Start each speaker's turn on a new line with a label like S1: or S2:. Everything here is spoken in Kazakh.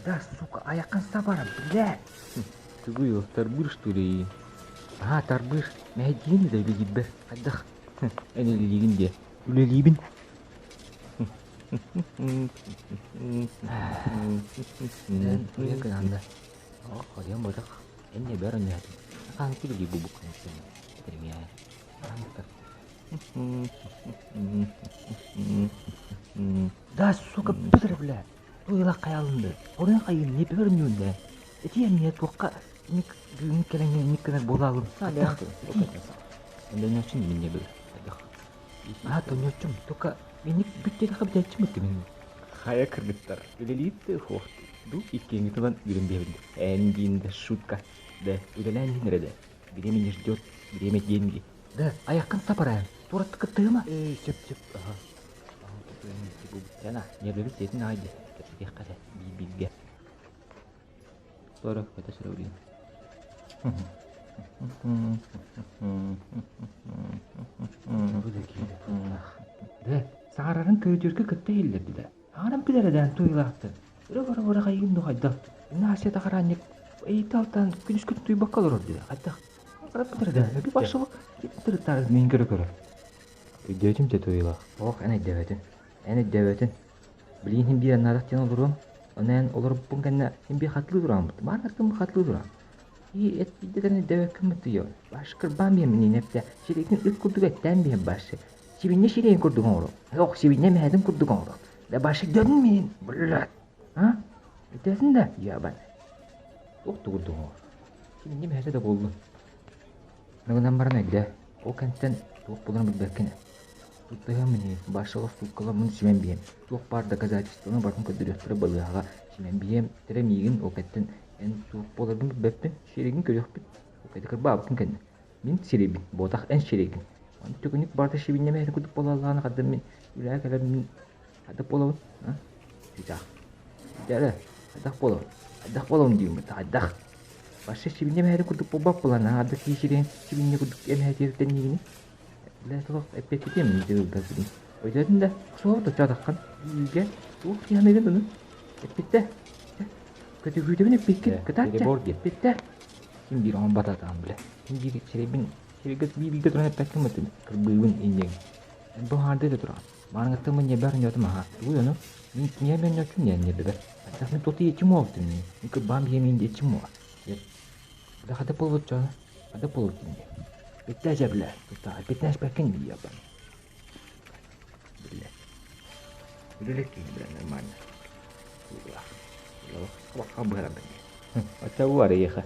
S1: Да, сука, аяққан сабарам, бля.
S2: Тыгый, тарбыр что ли?
S1: Тарбыш, мәдиен да үлегиббер. Қайдақ.
S2: Әне лигінде. Үлелейбін.
S1: Туя кынанда. Қадем бодақ. Энне бәрі нәді. Қан күлі бубук нәсен. Термия. Да, сука, бітір, бля. Туйла қаялынды. Орын қайын не бәрін да. Эти мне тоққа ник келеңе никкенер болалым.
S2: Садақ. Онда не үшін мен не біл.
S1: Тонечум, только меник бүттеді қабдетчім өтті менің.
S2: Хая кыргыттар. Үлелейді хоқты. Ду иккенгі тылан үйренбейбінді. Әндейінді шутка. Да, үлелән дейініреді. Біремен ждет, біремен деньги.
S1: Да, аяққан сапарайын. Тураттықы тыйма?
S2: Сеп. Яна, не біліп сетін айды. Кәпсеге қада, бейбілге. Sonra kata söyleyeyim.
S1: Да, сағарарын көйдерге күтті елдерді да. Ағарым білерден туйлақты. Үрі қайын дұғайды. Насия тағаранек, әйті алтан күніш күн туй баққа ұрыр деді. Қайдақ. Ағарым білерден, өбі башығы кеттірі тарыз мен көрі.
S2: Өйдетім де туйлақ.
S1: Әне дәветін. Білейін бір анадақтен олырым. Онан олар бұнғанна сен бе қатылы тұрам бұд. Марнаттың бұ қатылы тұрам. Әт биддеріне дәуәкім мұтты еу. Башқыр бам бем менен әпті. Шеректің үт күрдігі әттен бем башы. Себенне шерейін күрдіғын ұры. Жоқ, себенне мәдім күрдіғын ұры. Да башы дөдің менен. Бұллат. Өтесін да? Ябан. Оқты күрдіғын ұры. Себенне мәді де болды. Нұғынан барына гіде. О кәнттен тоқ болырын бұл бәккені. Туттыға міне башығы суққылы мұны шемен бейем. Тоқ бар доказательствоны барын көдіректірі балыға шемен бейем. Тірі мейгін оқеттен ән суық болырдың бұл бәппен шерегін көрек біт. Оқеті кір бабытын кәнді. Мен серебін, ботақ ән шерегін. Оны түкінік барды шебінне мәйді күдік болалағаны қадым мен үлі әкелер мен қадып болауын. Жүзақ. Дәрі, қадақ болауын деймін бұд, қадақ. Башы шебінне мәйді күдік болбақ боланы, ады кей шереген шебінне күдік әмәйтеріктен негіне. Ләтілік әппет кетемін езері ұлдасырын. Ойдадың да, соғыда жадаққан үйге соғық қиямеген бұны. Әппетті. Көті көйтемін әппетке, күтатшы. Әппетті. Сен бір оң бататағын біле. Сен бір шеребін, шерегіз бейбілге тұран әппәттің мұтын. Кірбүйін енеген. Бұл харды да тұран. Марыңғаттың не бәрін өтім аға. Бұл оны, мен кіне мен өтім не бібір. Әттақ мен тоты етім оғыптым мен. Мен кір бам емейінде етім оға. Қада болуыт жаны. Қада болуыт дейінде. Бетті әжәбілі. Бетті әшпәккен бейі абан. Білі. Үлілік кейі білі нормально. Қабаққа бұғарам бәне.
S2: Ата уар еха.